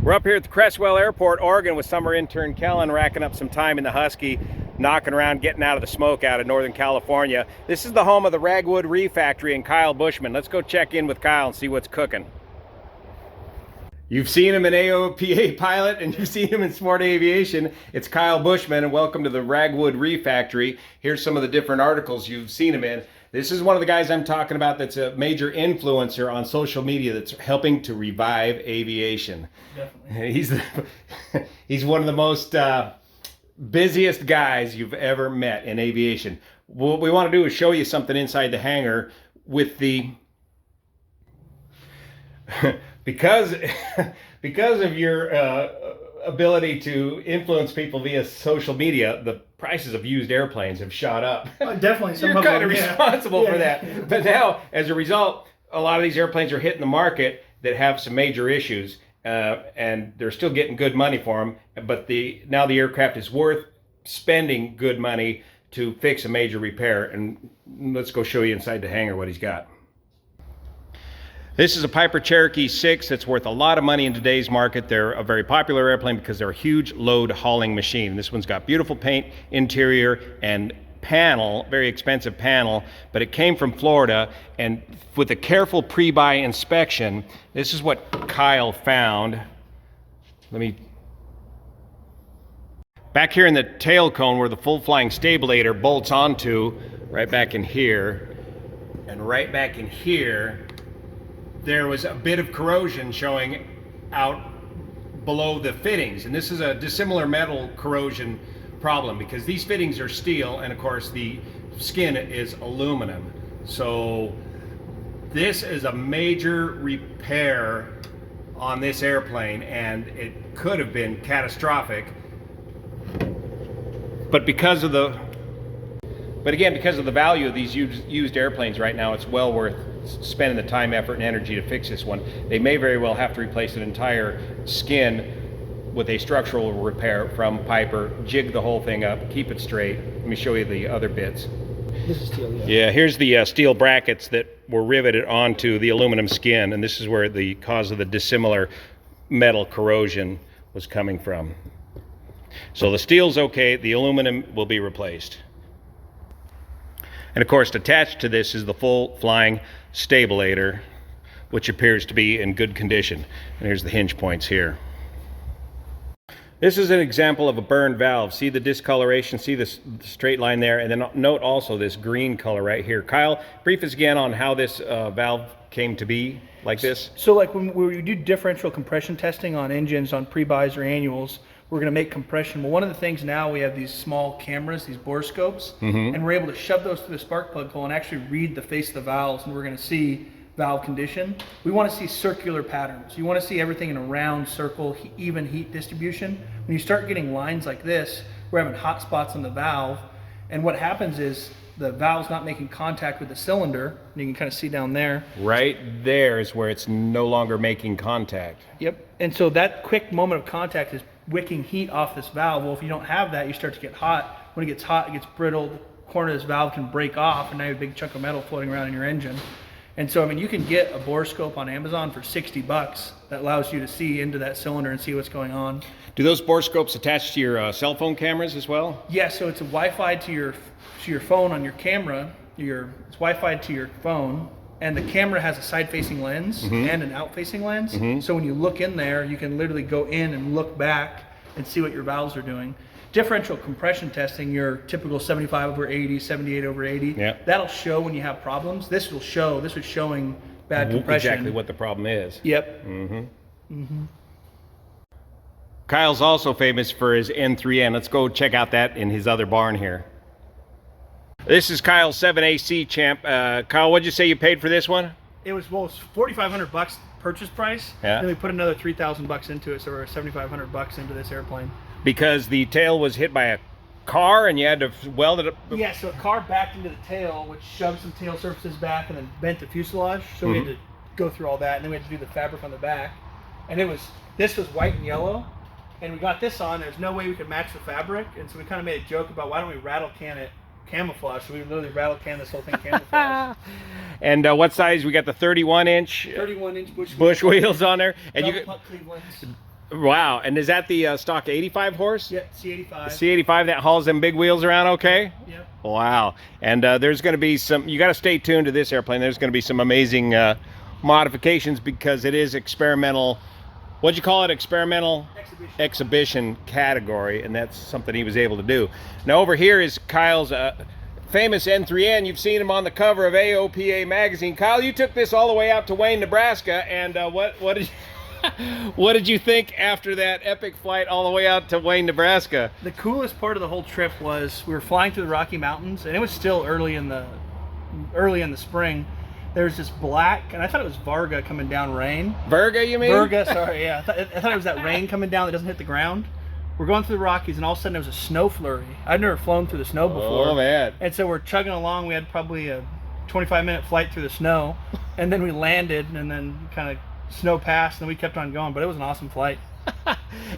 We're up here at the Creswell Airport, Oregon with summer intern Kellen racking up some time in the Husky, knocking around, getting out of the smoke out of Northern California. This is the home of the Ragwood Refactory and Kyle Bushman. Let's go check in with Kyle and see what's cooking. You've seen him in AOPA Pilot and you've seen him in Smart Aviation. It's Kyle Bushman and welcome to the Ragwood Refactory. Here's some of the different articles you've seen him in. This is one of the guys I'm talking about that's a major influencer on social media that's helping to revive aviation. Definitely. He's one of the most busiest guys you've ever met in aviation. What we want to do is show you something inside the hangar with the because of your ability to influence people via social media, the prices of used airplanes have shot up. Oh, definitely. You're kind of responsible for that. But now, as a result, a lot of these airplanes are hitting the market that have some major issues, and they're still getting good money for them. But now the aircraft is worth spending good money to fix a major repair. And let's go show you inside the hangar what he's got. This is a Piper Cherokee 6 that's worth a lot of money in today's market. They're a very popular airplane because they're a huge load hauling machine. This one's got beautiful paint, interior, and panel, very expensive panel, but it came from Florida, and with a careful pre-buy inspection, this is what Kyle found. Back here in the tail cone where the full flying stabilator bolts onto, right back in here, and right back in here, there was a bit of corrosion showing out below the fittings. And this is a dissimilar metal corrosion problem because these fittings are steel and of course the skin is aluminum. So this is a major repair on this airplane and it could have been catastrophic. But because of the value of these used airplanes right now, it's well worth spending the time, effort, and energy to fix this one. They may very well have to replace an entire skin with a structural repair from Piper, jig the whole thing up, keep it straight. Let me show you the other bits. This is steel, yeah, here's the steel brackets that were riveted onto the aluminum skin, and this is where the cause of the dissimilar metal corrosion was coming from. So the steel's okay, the aluminum will be replaced. And of course, attached to this is the full flying stabilator, which appears to be in good condition. And here's the hinge points here. This is an example of a burned valve. See the discoloration, see this straight line there, and then note also this green color right here. Kyle, brief us again on how this valve came to be like this. So like when we do differential compression testing on engines on pre-buys or annuals, we're going to make compression. Well, one of the things now, we have these small cameras, these borescopes, and we're able to shove those through the spark plug hole and actually read the face of the valves, and we're going to see valve condition. We want to see circular patterns. You want to see everything in a round circle, even heat distribution. When you start getting lines like this, we're having hot spots on the valve, and what happens is the valve's not making contact with the cylinder, and you can kind of see down there. Right there is where it's no longer making contact. Yep, and so that quick moment of contact is wicking heat off this valve. Well, if you don't have that, you start to get hot. When it gets hot, it gets brittle. The corner of this valve can break off, and now you have a big chunk of metal floating around in your engine. And so, I mean, you can get a borescope on Amazon for $60 that allows you to see into that cylinder and see what's going on. Do those borescopes attach to your cell phone cameras as well? Yeah, so it's a Wi-Fi to your phone on your camera. It's Wi-Fi to your phone. And the camera has a side-facing lens and an out-facing lens. So when you look in there, you can literally go in and look back and see what your valves are doing. Differential compression testing, your typical 75/80, 78/80, that'll show when you have problems. This was showing bad compression. Exactly what the problem is. Yep. Kyle's also famous for his N3N. Let's go check out that in his other barn here. This is Kyle's 7AC Champ. Kyle, what'd you say you paid for this one? It was $4,500 purchase price. Yeah. Then we put another $3,000 into it, so we're $7,500 into this airplane. Because the tail was hit by a car and you had to weld it up? Yeah, so a car backed into the tail, which shoved some tail surfaces back and then bent the fuselage. So we had to go through all that, and then we had to do the fabric on the back. And this was white and yellow, and we got this on. There's no way we could match the fabric, and so we kind of made a joke about why don't we rattle can it camouflage. So we literally rattle can this whole thing camouflage. And what size? We got the 31-inch 31-inch bush wheels on there. And Double you puck Clevelands. wow. And is that the stock 85 horse? Yeah, C85. C85 that hauls them big wheels around okay? Yep. Wow. And there's going to be some, you got to stay tuned to this airplane. There's going to be some amazing modifications because it is experimental. What'd you call it? Experimental exhibition category. And that's something he was able to do. Now over here is Kyle's famous N3N. You've seen him on the cover of AOPA magazine. Kyle, you took this all the way out to Wayne, Nebraska. And what did you... What did you think after that epic flight all the way out to Wayne, Nebraska? The coolest part of the whole trip was we were flying through the Rocky Mountains, and it was still early in the spring. There was this black, and I thought it was Varga coming down rain. Virga, you mean? Virga, sorry, yeah. I thought it was that rain coming down that doesn't hit the ground. We're going through the Rockies, and all of a sudden there was a snow flurry. I'd never flown through the snow before. Oh, man. And so we're chugging along. We had probably a 25-minute flight through the snow, and then we landed, and then kind of snow passed, and we kept on going, but it was an awesome flight.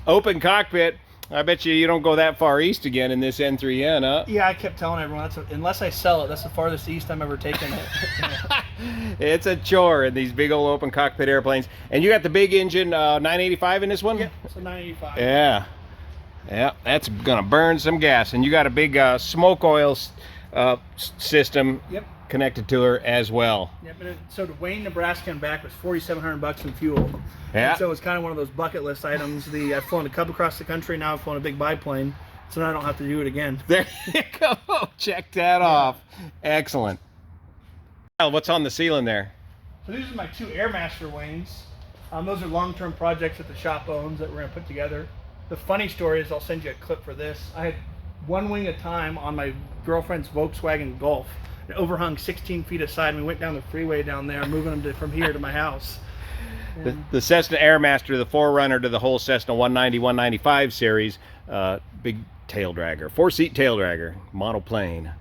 Open cockpit. I bet you don't go that far east again in this N3N, huh? Yeah, I kept telling everyone, unless I sell it, that's the farthest east I'm ever taking it. It's a chore in these big old open cockpit airplanes. And you got the big engine 985 in this one? Yeah, it's a 985. Yeah. Yeah, that's going to burn some gas. And you got a big smoke oil system. Yep. Connected to her as well. Yeah, but so to Wayne, Nebraska and back was $4,700 in fuel. Yeah. And so it's kind of one of those bucket list items. I've flown a Cub across the country. Now I've flown a big biplane, so now I don't have to do it again. There you go. Check that off. Excellent. What's on the ceiling there? So these are my two Airmaster wings. Those are long-term projects that the shop owns that we're going to put together. The funny story is I'll send you a clip for this. I had one wing at a time on my girlfriend's Volkswagen Golf. It overhung 16 feet aside, and we went down the freeway down there, moving them from here to my house. The Cessna Airmaster, the forerunner to the whole Cessna 190, 195 series, big tail dragger, 4-seat tail dragger, monoplane.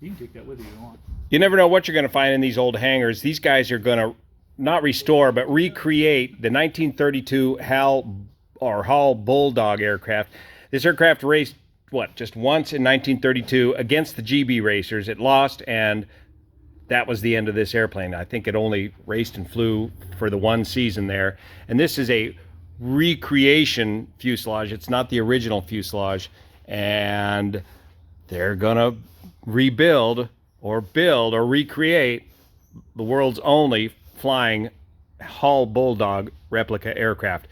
You can take that with you if you want. You never know what you're going to find in these old hangars. These guys are going to not restore, but recreate the 1932 Hall Bulldog aircraft. This aircraft raced just once in 1932 against the GB racers. It lost, and that was the end of this airplane. I think it only raced and flew for the one season there. And this is a recreation fuselage. It's not the original fuselage. And they're gonna rebuild or build or recreate the world's only flying Hall Bulldog replica aircraft.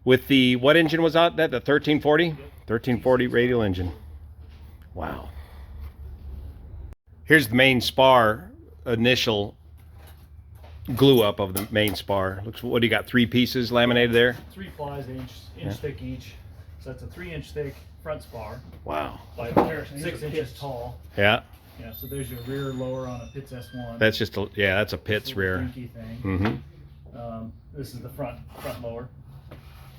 With the, what engine was that? The 1340? 1340 radial engine. Wow. Here's the main spar, initial glue up of the main spar. Looks, what do you got, 3 pieces laminated there? 3 plies, inch thick each. So that's a 3-inch thick front spar. Wow. By 6 inches tall. Yeah. Yeah, so there's your rear lower on a Pitts S1. That's just a, yeah, that's a Pitts rear. Dinky thing. Mm-hmm. This is the front lower.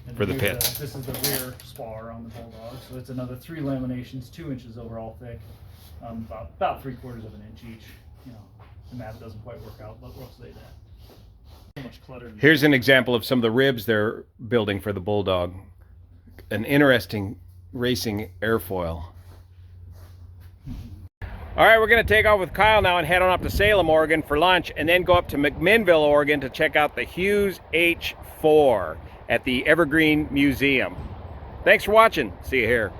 And For the here's Pitts. This is the rear spar on the Bulldog. So it's another 3 laminations, 2 inches overall thick. About 3/4 of an inch each. You know, the math doesn't quite work out, but we'll say that. So much clutter. Here's an example of some of the ribs they're building for the Bulldog. An interesting racing airfoil. All right, we're going to take off with Kyle now and head on up to Salem, Oregon for lunch, and then go up to McMinnville, Oregon to check out the Hughes H4 at the Evergreen Museum. Thanks for watching. See you here.